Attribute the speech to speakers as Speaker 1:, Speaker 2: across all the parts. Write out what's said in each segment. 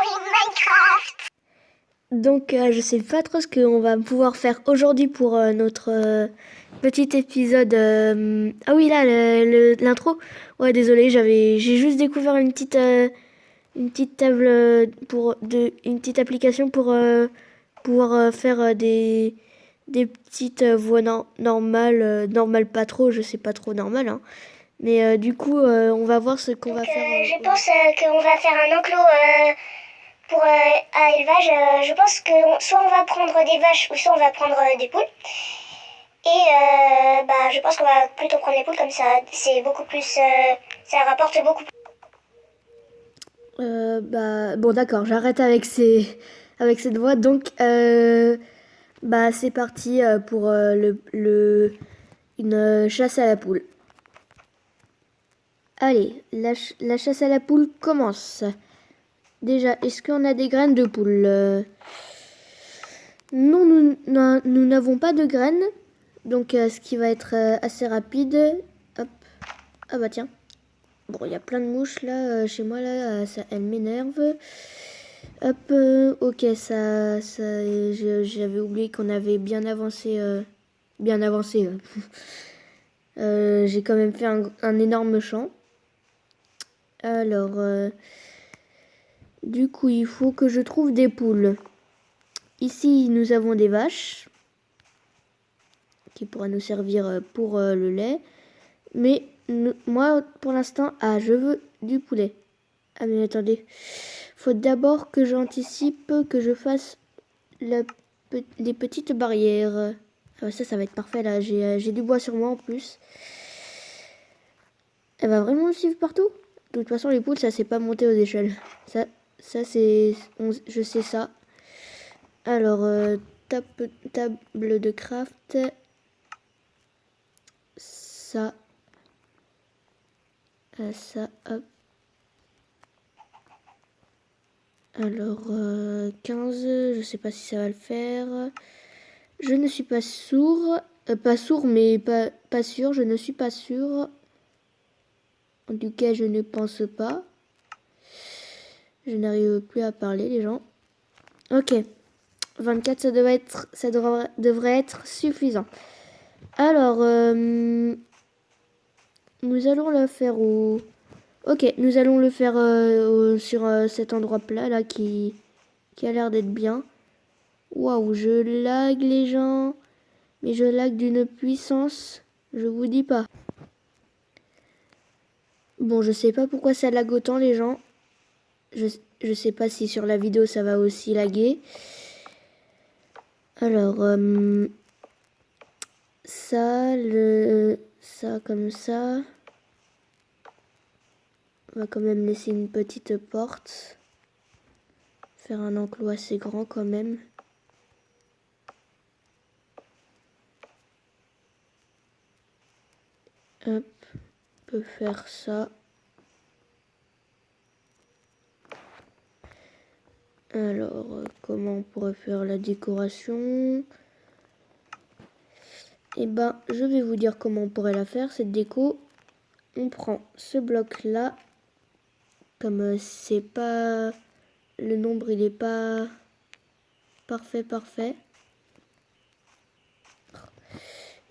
Speaker 1: oui, Minecraft.
Speaker 2: Donc je sais pas trop ce qu'on va pouvoir faire aujourd'hui pour notre petit épisode. Ah oui là l'intro. Ouais désolé j'ai juste découvert une petite table une petite application pour pouvoir faire des petites voix normales pas trop, je sais pas trop normal hein. Mais du coup on va voir ce qu'on va faire.
Speaker 1: Je pense qu'on va faire un enclos pour à élevage. Je pense que soit on va prendre des vaches ou soit on va prendre des poules. Et je pense qu'on va plutôt prendre les poules comme ça. C'est beaucoup plus. Ça rapporte beaucoup plus.
Speaker 2: Bon d'accord, j'arrête avec cette voix. Donc c'est parti pour une chasse à la poule. Allez, la chasse à la poule commence. Déjà, est-ce qu'on a des graines de poule? Non, nous n'avons pas de graines. Donc ce qui va être assez rapide. Hop. Ah bah tiens. Bon, il y a plein de mouches là chez moi là, elles m'énervent. Hop, ok, j'avais oublié qu'on avait bien avancé. J'ai quand même fait un énorme champ. Alors, du coup, il faut que je trouve des poules. Ici, nous avons des vaches qui pourraient nous servir pour le lait. Mais moi, pour l'instant, je veux du poulet. Ah mais attendez, faut d'abord que j'anticipe, que je fasse les petites barrières. Ça va être parfait là, j'ai du bois sur moi en plus. Elle va vraiment me suivre partout? De toute façon les poules ça c'est pas monter aux échelles. Ça c'est... je sais ça. Alors, table de craft. Ça. Ça, hop. Alors, 15, je sais pas si ça va le faire. Je ne suis pas sourd. Pas sourd, mais pas sûr. Je ne suis pas sûr. En tout cas, je ne pense pas. Je n'arrive plus à parler, les gens. Ok. 24, ça devrait être suffisant. Alors, nous allons le faire où? Ok, nous allons le faire sur cet endroit plat là qui a l'air d'être bien. Waouh, je lag les gens. Mais je lag d'une puissance, je vous dis pas. Bon, je sais pas pourquoi ça lag autant les gens. Je sais pas si sur la vidéo ça va aussi laguer. Alors, ça comme ça. On va quand même laisser une petite porte. Faire un enclos assez grand quand même. Hop, on peut faire ça. Alors, comment on pourrait faire la décoration? Eh ben, je vais vous dire comment on pourrait la faire, cette déco. On prend ce bloc-là. Comme c'est pas... Le nombre, il est pas... Parfait.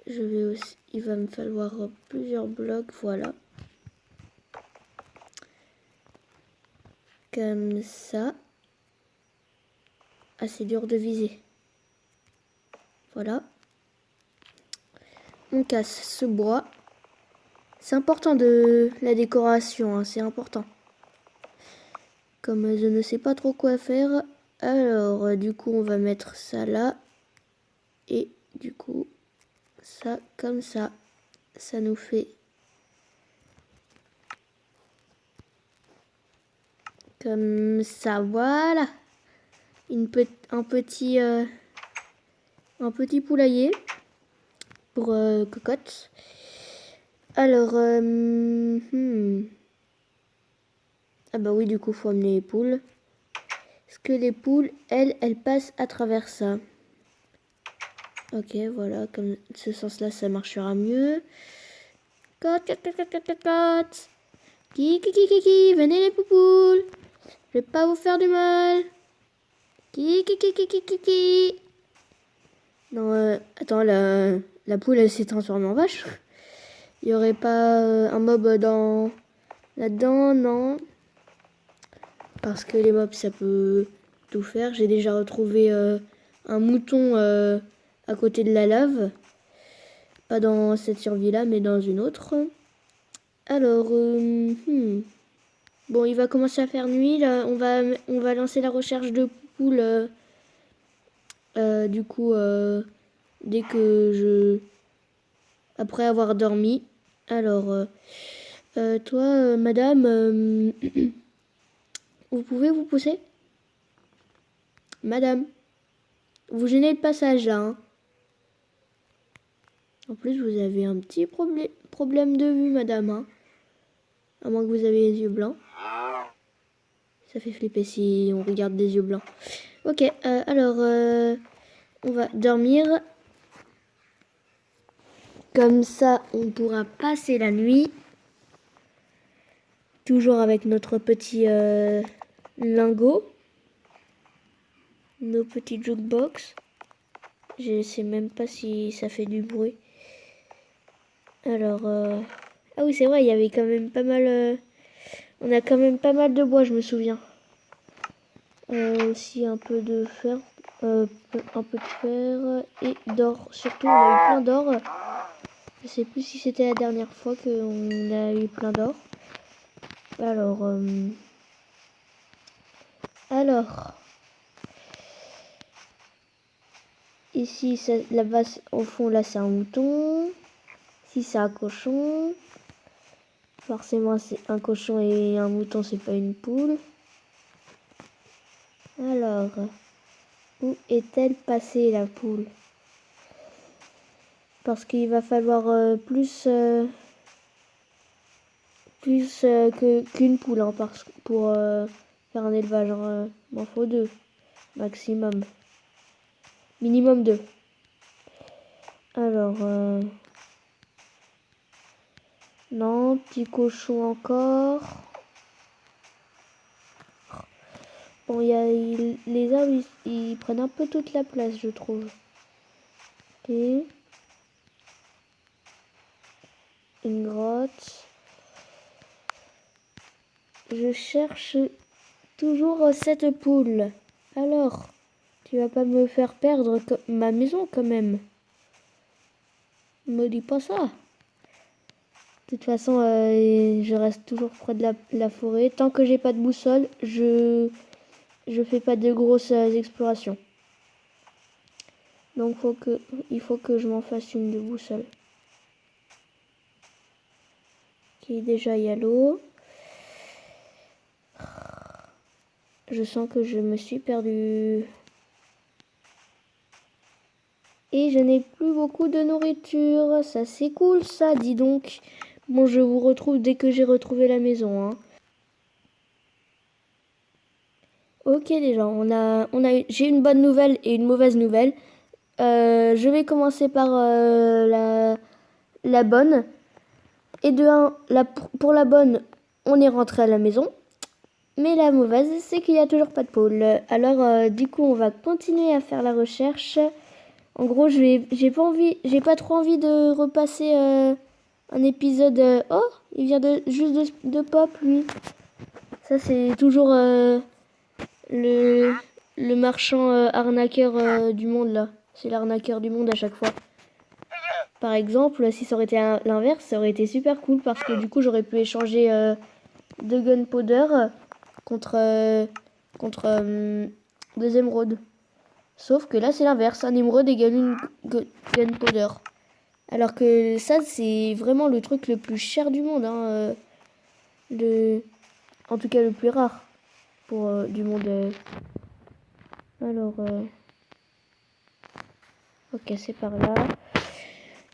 Speaker 2: Il va me falloir plusieurs blocs, voilà. Comme ça. Ah, c'est dur de viser. Voilà. On casse ce bois. C'est important de la décoration, hein, c'est important. Comme je ne sais pas trop quoi faire, alors du coup on va mettre ça là. Et du coup, ça comme ça. Ça nous fait comme ça, voilà. Un petit poulailler pour cocotte. Alors, ah bah oui, du coup, faut amener les poules. Est-ce que les poules, elles passent à travers ça? Ok, voilà, comme ce sens-là, ça marchera mieux. Cote. Qui, venez les poupoules. Je vais pas vous faire du mal. Ki. Non, attends, la poule, elle s'est transformée en vache. Il y aurait pas un mob là-dedans, non. Parce que les mobs, ça peut tout faire. J'ai déjà retrouvé un mouton à côté de la lave. Pas dans cette survie-là, mais dans une autre. Alors, bon, il va commencer à faire nuit. Là, on va lancer la recherche de poules. Du coup, dès que après avoir dormi. Alors, toi, madame, vous pouvez vous pousser? Madame, vous gênez le passage là, hein. En plus, vous avez un petit problème de vue, madame, hein. À moins que vous avez les yeux blancs. Ça fait flipper si on regarde des yeux blancs. Ok, alors, on va dormir. Comme ça, on pourra passer la nuit. Toujours avec notre petit lingot. Nos petits jukebox. Je sais même pas si ça fait du bruit. Alors, ah oui, c'est vrai, il y avait quand même pas mal... on a quand même pas mal de bois, je me souviens. Aussi un peu de fer. Un peu de fer et d'or. Surtout, on a eu plein d'or. Je sais plus si c'était la dernière fois qu'on a eu plein d'or. Alors, ici, là-bas, au fond, là, c'est un mouton. Ici, c'est un cochon. Forcément, c'est un cochon et un mouton, c'est pas une poule. Alors, où est-elle passée, la poule? Parce qu'il va falloir plus qu'une poule hein, pour faire un élevage. Il m'en faut 2 maximum. Minimum 2. Alors, non, petit cochon encore. Bon, les arbres, ils prennent un peu toute la place, je trouve. Ok. Une grotte. Je cherche toujours cette poule. Alors, tu vas pas me faire perdre ma maison quand même. Me dis pas ça. De toute façon, je reste toujours près de la forêt. Tant que j'ai pas de boussole, je fais pas de grosses explorations. Donc il faut que je m'en fasse une de boussole. Ok, déjà il y a l'eau. Je sens que je me suis perdue. Et je n'ai plus beaucoup de nourriture. Ça c'est cool ça, dis donc. Bon, je vous retrouve dès que j'ai retrouvé la maison. Hein. Ok les gens, j'ai une bonne nouvelle et une mauvaise nouvelle. Je vais commencer par la bonne. Et de 1, pour la bonne, on est rentré à la maison. Mais la mauvaise, c'est qu'il n'y a toujours pas de poule. Alors, du coup, on va continuer à faire la recherche. En gros, j'ai pas trop envie de repasser un épisode. Oh, il vient juste de pop, lui. Ça, c'est toujours le marchand arnaqueur du monde, là. C'est l'arnaqueur du monde à chaque fois. Par exemple, si ça aurait été l'inverse, ça aurait été super cool parce que du coup, j'aurais pu échanger 2 gunpowder contre 2 émeraudes. Sauf que là, c'est l'inverse. Un émeraude égale une gunpowder. Alors que ça, c'est vraiment le truc le plus cher du monde. Hein, en tout cas, le plus rare pour du monde. Alors, ok, c'est par là.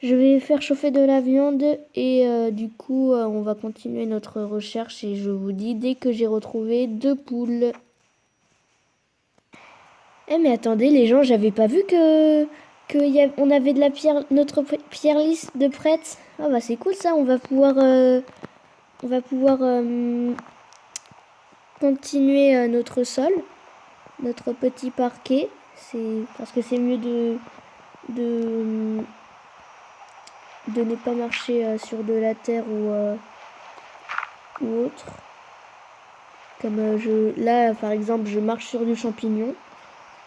Speaker 2: Je vais faire chauffer de la viande et du coup, on va continuer notre recherche et je vous dis dès que j'ai retrouvé 2 poules. Eh mais attendez les gens, j'avais pas vu on avait de la pierre, notre pierre lisse de prête. Ah bah c'est cool ça, on va pouvoir continuer notre sol, notre petit parquet. C'est parce que c'est mieux de ne pas marcher sur de la terre ou autre. Comme là, par exemple, je marche sur du champignon.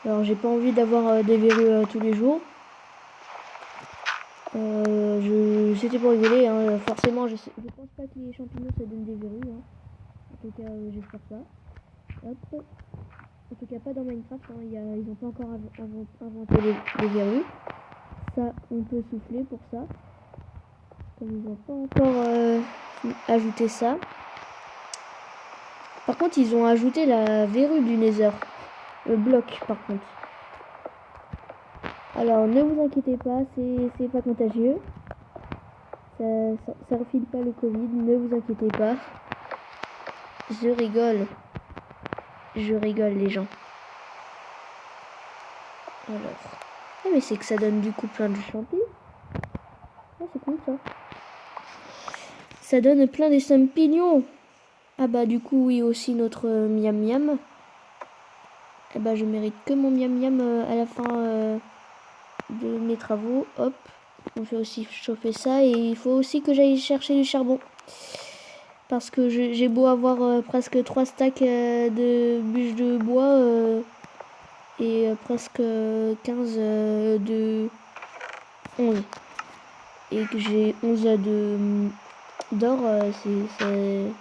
Speaker 2: Alors, j'ai pas envie d'avoir des verrues tous les jours. C'était pour rigoler, hein. Forcément, je pense pas que les champignons ça donne des verrues. Hein. En tout cas, j'espère pas. Hop. En tout cas, pas dans Minecraft. Hein. Ils n'ont pas encore inventé les verrues. Ça, on peut souffler pour ça. Comme ils n'ont pas encore ajouté ça. Par contre, ils ont ajouté la verrue du Nether. Le bloc, par contre. Alors, ne vous inquiétez pas, c'est pas contagieux. Ça refile pas le Covid, ne vous inquiétez pas. Je rigole. Je rigole, les gens. Alors. Ah, mais c'est que ça donne du coup plein de champignons. Ah, c'est cool ça. Ça donne plein de champignons. Ah bah du coup, oui, aussi notre miam miam. Eh bah je mérite que mon miam miam à la fin de mes travaux. Hop. On fait aussi chauffer ça. Et il faut aussi que j'aille chercher du charbon. Parce que j'ai beau avoir presque 3 stacks de bûches de bois et presque 15 de 11. Et que j'ai 11 d'or, c'est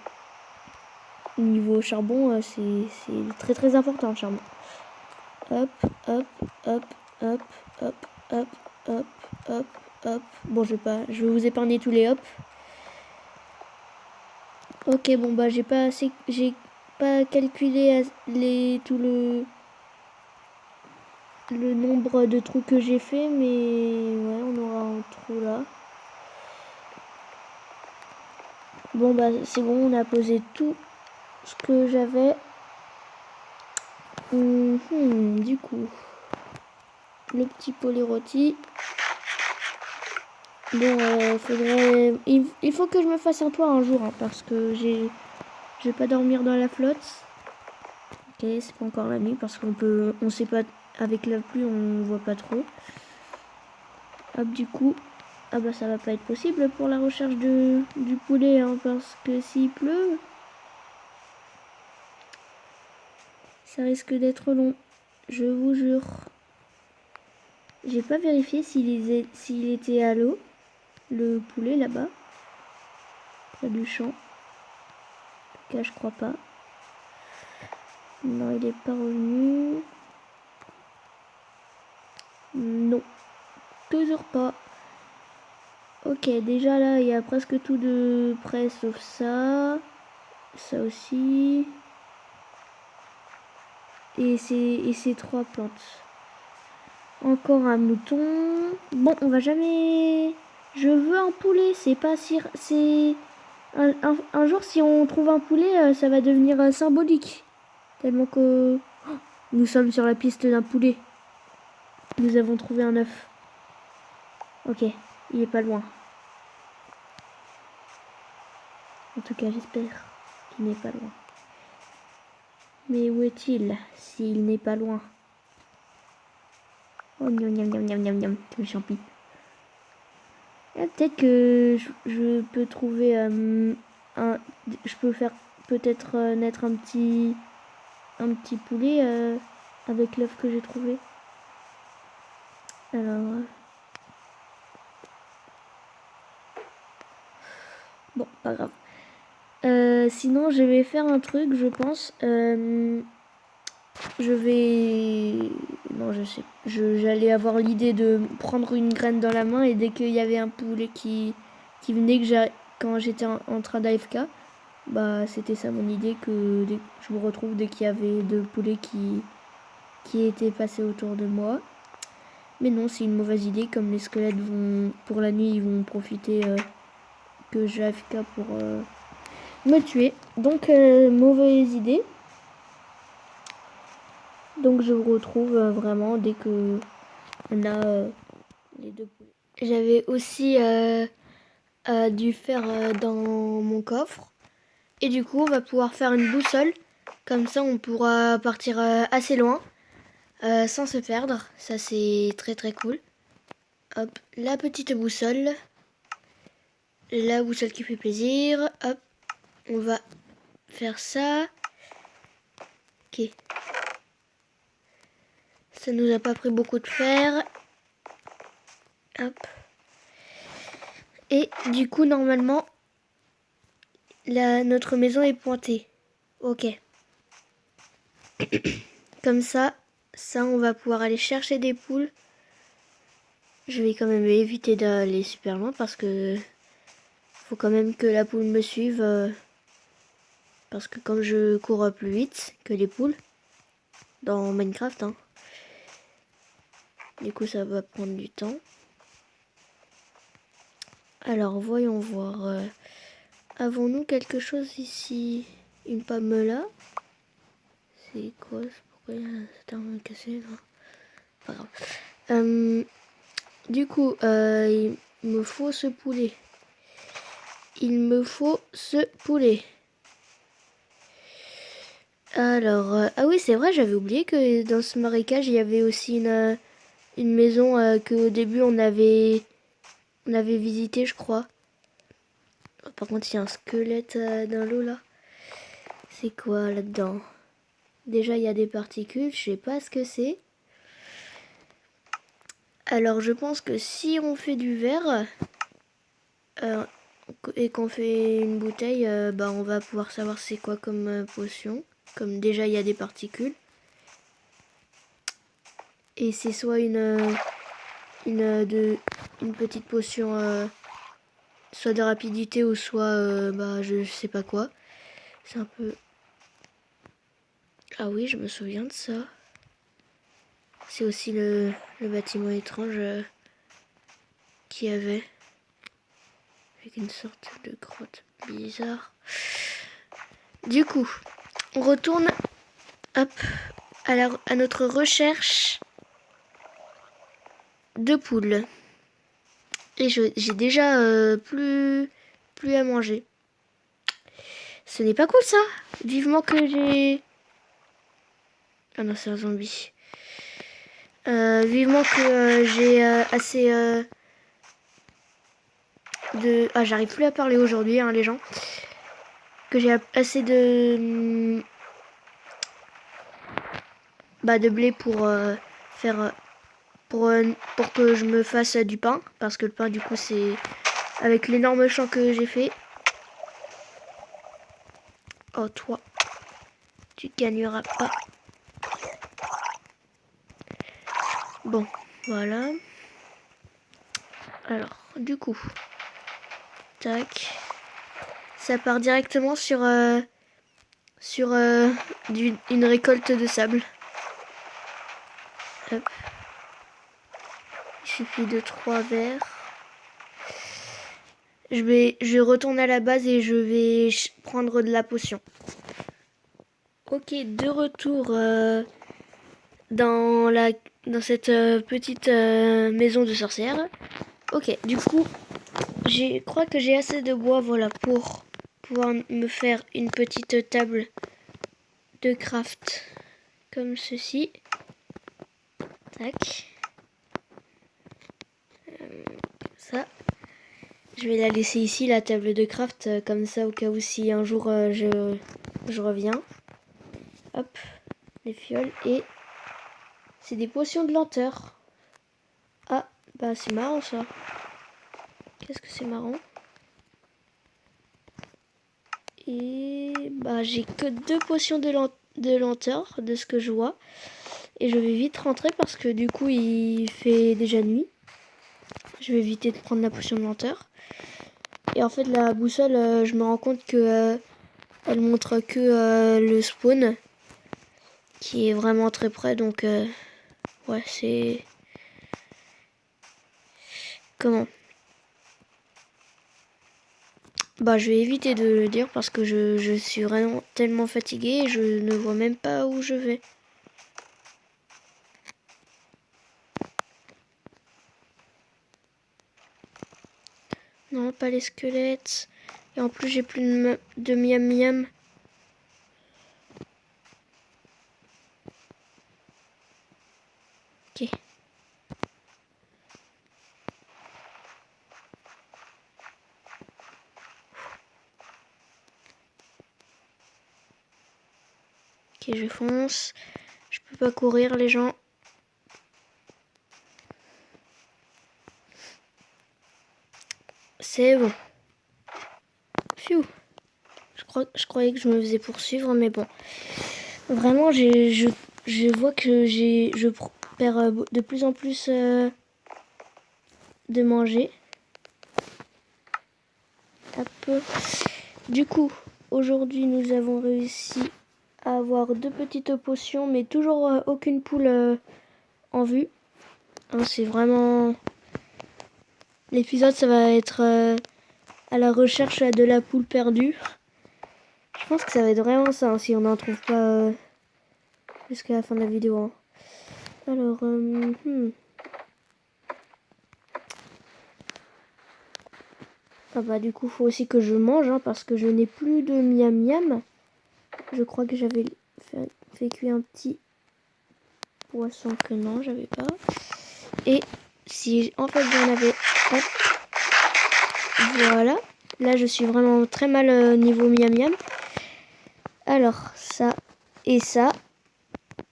Speaker 2: niveau charbon, c'est très très important le charbon. Hop, hop, hop, hop, hop, hop, hop, hop, hop. Bon, je vais vous épargner tous les hop. Ok, bon bah j'ai pas calculé tout le nombre de trous que j'ai fait, mais ouais, on aura un trou là. Bon bah c'est bon, on a posé tout ce que j'avais. Du coup, le petit poulet rôti. Bon, il faut que je me fasse un toit un jour, hein, parce que je vais pas dormir dans la flotte. Ok, c'est pas encore la nuit parce on sait pas, avec la pluie on voit pas trop. Hop, du coup, ah bah ça va pas être possible pour la recherche du poulet, hein, parce que s'il pleut, ça risque d'être long, je vous jure. J'ai pas vérifié s'il était à l'eau, le poulet là-bas, près du champ. En tout cas, je crois pas. Non, il est pas revenu. Non, toujours pas. Ok, déjà là, il y a presque tout de près sauf ça. Ça aussi. Et ces 3 plantes. Encore un mouton. Bon, on va jamais... Je veux un poulet, c'est pas si... C'est... Un jour, si on trouve un poulet, ça va devenir symbolique. Tellement que... Oh, nous sommes sur la piste d'un poulet. Nous avons trouvé un œuf. Ok, il est pas loin. En tout cas, j'espère qu'il n'est pas loin. Mais où est-il s'il n'est pas loin? Oh, miam miam miam miam miam miam, le champi. Peut-être que je peux trouver je peux faire peut-être naître un petit poulet avec l'œuf que j'ai trouvé. Alors bon, pas grave. Sinon, je vais faire un truc, je pense. Non, je sais. J'allais avoir l'idée de prendre une graine dans la main et dès qu'il y avait un poulet qui venait quand j'étais en train d'AFK, bah c'était ça mon idée, que je me retrouve dès qu'il y avait 2 poulets qui étaient passés autour de moi. Mais non, c'est une mauvaise idée, comme les squelettes pour la nuit, ils vont profiter que j'ai AFK pour me tuer. Donc mauvaise idée. Donc je vous retrouve vraiment dès que on a les 2 poulets. J'avais aussi dû faire dans mon coffre. Et du coup, on va pouvoir faire une boussole Comme ça, on pourra partir assez loin sans se perdre. Ça, c'est très très cool. Hop, la petite boussole. La boussole qui fait plaisir. Hop, on va faire ça. Ok. Ça nous a pas pris beaucoup de fer. Hop. Et du coup, normalement, notre maison est pointée. Ok. Comme ça, on va pouvoir aller chercher des poules. Je vais quand même éviter d'aller super loin parce que faut quand même que la poule me suive. Parce que comme je cours plus vite que les poules dans Minecraft, hein, du coup ça va prendre du temps. Alors voyons voir. Avons-nous quelque chose ici? Une pomme là? C'est quoi? Pourquoi il y a cette arme cassée là? Pas grave. Du coup, il me faut ce poulet. Il me faut ce poulet. Alors, ah oui, c'est vrai, j'avais oublié que dans ce marécage, il y avait aussi une maison qu'au début on avait visité, je crois. Par contre, il y a un squelette dans l'eau là. C'est quoi là-dedans? Déjà, il y a des particules, je sais pas ce que c'est. Alors, je pense que si on fait du verre et qu'on fait une bouteille, bah, on va pouvoir savoir c'est quoi comme potion. Comme déjà, il y a des particules. Et c'est soit une petite potion soit de rapidité ou soit bah je sais pas quoi. C'est un peu... Ah oui, je me souviens de ça. C'est aussi le bâtiment étrange qu'il y avait. Avec une sorte de grotte bizarre. Du coup, on retourne hop, à notre recherche de poules. Et j'ai déjà plus à manger. Ce n'est pas cool ça. Vivement que j'ai... Ah non, c'est un zombie. Vivement que j'ai assez de... Ah, j'arrive plus à parler aujourd'hui, hein, les gens. Que j'ai assez de... Bah, de blé pour faire... pour que je me fasse du pain. Parce que le pain, du coup, c'est... Avec l'énorme champ que j'ai fait. Oh, toi. Tu gagneras pas. Bon, voilà. Alors, du coup... Tac. Ça part directement sur une récolte de sable. Hop. Il suffit de 3 verres. Je retourne à la base et je vais prendre de la potion. Ok, de retour dans cette petite maison de sorcière. Ok, du coup, je crois que j'ai assez de bois, voilà, pour pouvoir me faire une petite table de craft comme ceci. Tac. Ça. Je vais la laisser ici, la table de craft, comme ça, au cas où si un jour je reviens. Hop, les fioles. Et c'est des potions de lenteur. Ah, bah c'est marrant ça. Qu'est-ce que c'est marrant? Et bah j'ai que 2 potions de lenteur, de ce que je vois. Et je vais vite rentrer parce que du coup il fait déjà nuit. Je vais éviter de prendre la potion de lenteur. Et en fait la boussole, je me rends compte que elle montre que le spawn. Qui est vraiment très près, donc ouais, c'est... Comment? Bah, je vais éviter de le dire parce que je suis vraiment tellement fatiguée et je ne vois même pas où je vais. Non, pas les squelettes. Et en plus, j'ai plus de miam miam. Ok. Ok, je fonce. Je peux pas courir, les gens. C'est bon. Pfiou. Je croyais que je me faisais poursuivre, mais bon. Vraiment, je vois que je perds de plus en plus de manger. Hop. Du coup, aujourd'hui, nous avons réussi à avoir 2 petites potions, mais toujours aucune poule en vue. Hein, c'est vraiment... L'épisode, ça va être à la recherche de la poule perdue. Je pense que ça va être vraiment ça, hein, si on n'en trouve pas jusqu'à la fin de la vidéo. Hein. Alors, Ah bah du coup, faut aussi que je mange, hein, parce que je n'ai plus de miam miam. Je crois que j'avais fait cuire un petit poisson que non, j'avais pas. Et si en fait j'en avais... Hop, voilà. Là, je suis vraiment très mal niveau miam miam. Alors, ça et ça,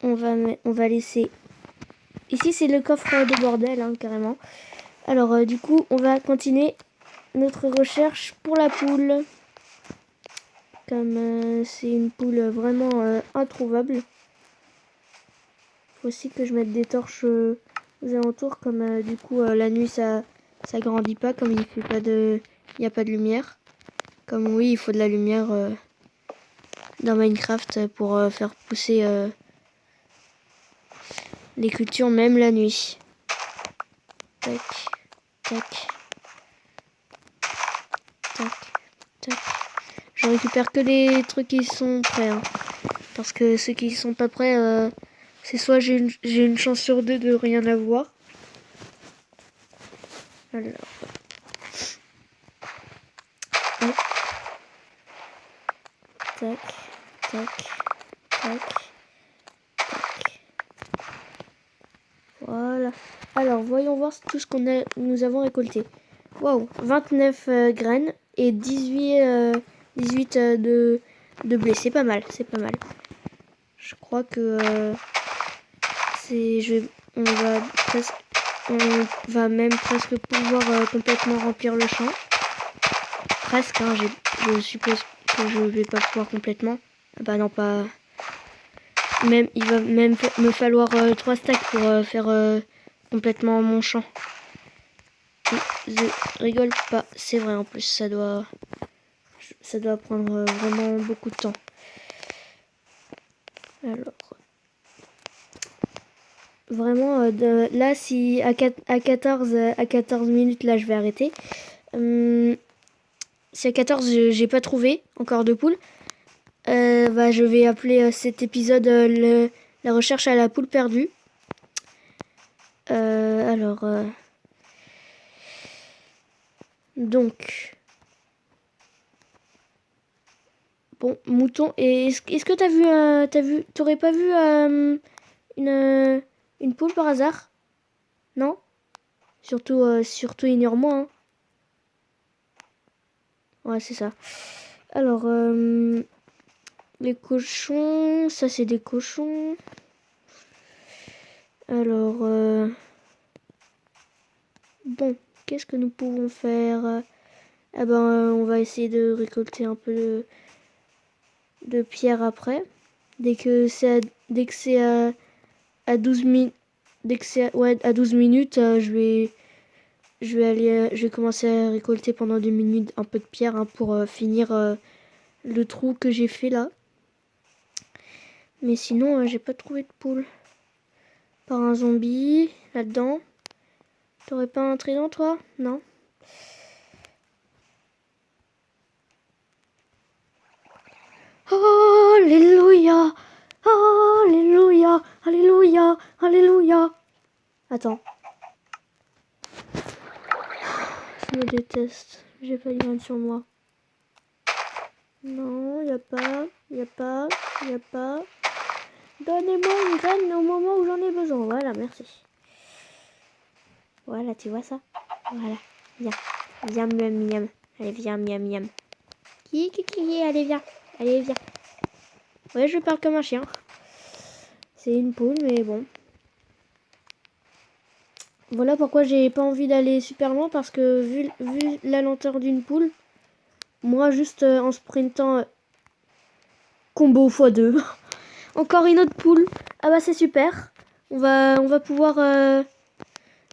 Speaker 2: on va laisser... Ici, c'est le coffre de bordel, hein, carrément. Alors, du coup, on va continuer notre recherche pour la poule. Comme c'est une poule vraiment introuvable. Faut aussi que je mette des torches aux alentours. Comme du coup, la nuit, ça grandit pas. Comme il fait pas de... Il n'y a pas de lumière. Comme oui, il faut de la lumière dans Minecraft pour faire pousser les cultures même la nuit. Tac, tac, tac, tac. Je récupère que les trucs qui sont prêts. Hein. Parce que ceux qui sont pas prêts, c'est soit j'ai une chance sur 2 de rien avoir. Alors. Hop. Tac, tac, tac, tac. Voilà. Alors, voyons voir tout ce nous avons récolté. Waouh, 29 graines et 18 de blé. C'est pas mal, c'est pas mal. Je crois que on va même presque pouvoir complètement remplir le champ. Presque, hein, je suppose que je vais pas pouvoir complètement. Ah bah non, pas... Même, il va même me falloir 3 stacks pour faire complètement mon champ. Et je rigole pas, c'est vrai en plus, ça doit prendre vraiment beaucoup de temps. Alors, vraiment, là, si à 14 minutes, là, je vais arrêter. Si à 14, j'ai pas trouvé encore de poules, bah, je vais appeler cet épisode la recherche à la poule perdue. Alors, donc, bon, mouton. Et est-ce que t'aurais pas vu une poule par hasard? Non? Surtout ignore-moi. Hein. Ouais, c'est ça. Alors, les cochons, ça c'est des cochons. Alors, bon, qu'est-ce que nous pouvons faire? Ah ben, on va essayer de récolter un peu de pierre après. Dès que c'est à 12 minutes, à 12 minutes, je vais commencer à récolter pendant 2 minutes un peu de pierre hein, pour finir le trou que j'ai fait là. Mais sinon, j'ai pas trouvé de poule. Par un zombie là-dedans. T'aurais pas un trident toi? Non? Alléluia! Alléluia! Alléluia! Alléluia! Attends. Je me déteste. J'ai pas une graine sur moi. Non, y a pas. Donnez-moi une graine au moment où j'en ai besoin. Voilà, merci. Voilà, tu vois ça? Voilà. Viens. Viens, miam, miam. Allez, viens, miam, miam. Allez, viens. Allez, viens. Ouais, je parle comme un chien. C'est une poule, mais bon. Voilà pourquoi j'ai pas envie d'aller super loin, parce que vu la lenteur d'une poule, moi, juste en sprintant, combo x2. Encore une autre poule. Ah bah, c'est super. On va pouvoir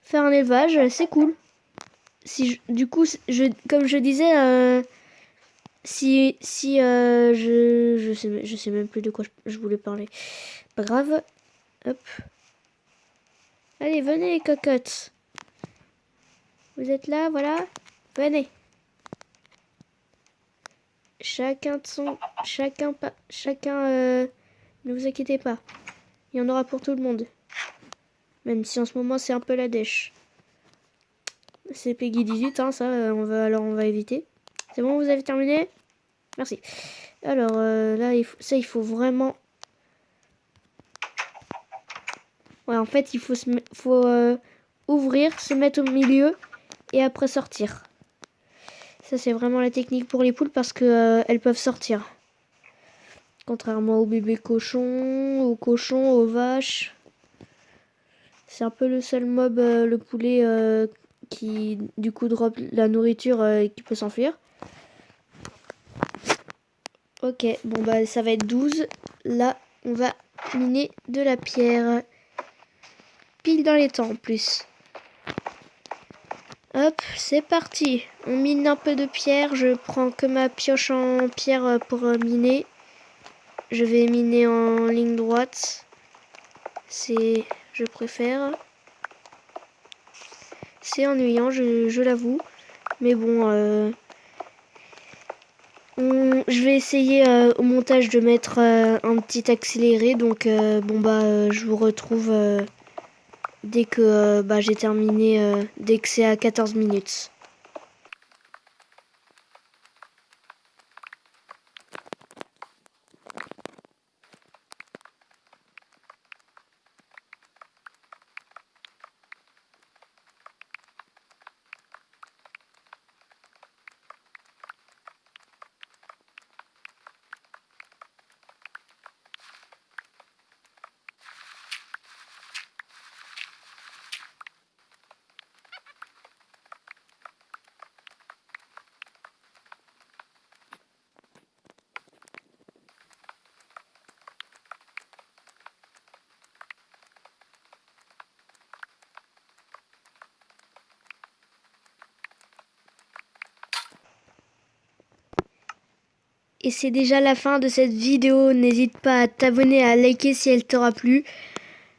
Speaker 2: faire un élevage. C'est cool. Du coup, comme je disais, je sais même plus de quoi je voulais parler. Pas grave. Hop. Allez, venez les cocottes. Vous êtes là, voilà. Venez. Chacun de son... Chacun... ne vous inquiétez pas. Il y en aura pour tout le monde. Même si en ce moment c'est un peu la dèche. C'est Peggy 18, hein, ça, on va éviter. C'est bon, vous avez terminé? Merci. Alors, là, il faut vraiment... Ouais, en fait, il faut ouvrir, se mettre au milieu et après sortir. Ça, c'est vraiment la technique pour les poules parce que elles peuvent sortir. Contrairement aux bébés cochons, aux vaches. C'est un peu le seul mob, le poulet, qui, du coup, drop la nourriture et qui peut s'enfuir. Ok, bon, bah, ça va être 12. Là, on va miner de la pierre. Pile dans les temps, en plus. Hop, c'est parti. On mine un peu de pierre. Je prends que ma pioche en pierre pour miner. Je vais miner en ligne droite. Je préfère. C'est ennuyant, je l'avoue. Mais bon, je vais essayer au montage de mettre un petit accéléré. Donc, bon, bah, je vous retrouve dès que j'ai terminé, dès que c'est à 14 minutes. Et c'est déjà la fin de cette vidéo. N'hésite pas à t'abonner, à liker si elle t'aura plu.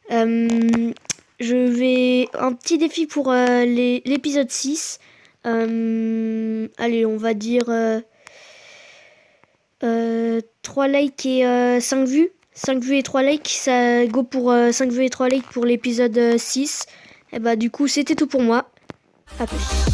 Speaker 2: Je vais... Un petit défi pour l'épisode 6. Allez, on va dire 3 likes et 5 vues. 5 vues et 3 likes, ça go pour 5 vues et 3 likes pour l'épisode 6. Et bah du coup, c'était tout pour moi. À plus.